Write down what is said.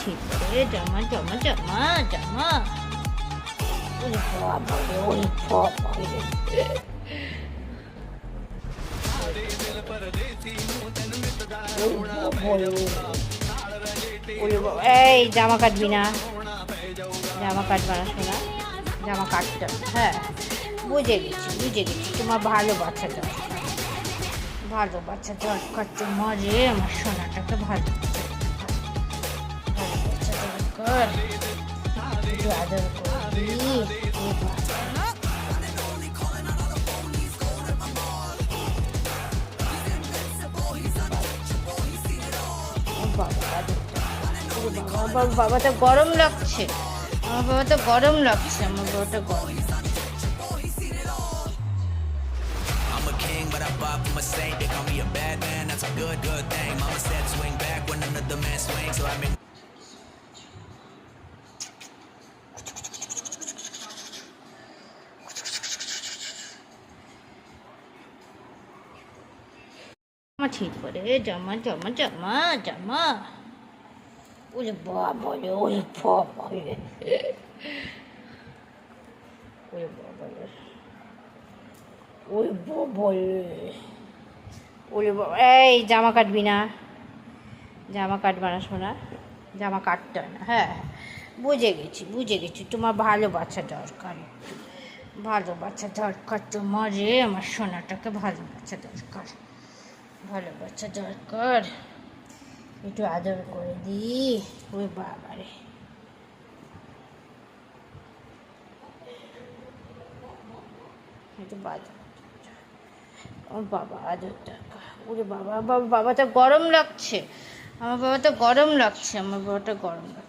ঠিক করে জামা জামা জামা জামা। ওরে বাবা রে, ওরে বাবা রে। এই জামা কাটবি না, জামা কাটবা না শোনা, জামা কাটতে হবে। হ্যাঁ বুঝে গেছি তোমার ভালো বাচ্চা দরকার, ভালো বাচ্চা দরকার তোমার রে, আমার সোনাটাকে ভালো ভালো বাচ্চা দরকার, একটু আদর করবি। বাবা তো গরম লাগছে, আমার বাবা তো গরম লাগছে, আমার বাবাটা গরম লাগছে। I'm a king, but I pop from a saint. They call me a bad man, that's a good thing. Mama said swing back when another man swings, so I mean. জামা ঠিক করে জামা জামা জামা জামা। ওরে বাবা রে, ওরে বাবা রে, ওরে বাবা রে, ওরে বাবা রে, ওরে বাবা। এই জামা কাটবি না, জামা কাটবা না শোনা, জামা কাটতে হয় না। হ্যাঁ বুঝে গেছি তোমার ভালো বাচ্চা দরকার, ভালো বাচ্চা দরকার তোমার রে, আমার সোনাটাকে ভালো বাচ্চা দরকার, ভালো বাচ্চা দরকার, একটু আদর করে দিই। ওই বাবা রে, একটু ও বাবা আদর দরকার। ওরে বাবা, বাবা তো গরম লাগছে, আমার বাবা তো গরম লাগছে, আমার বাবাটা গরম লাগছে।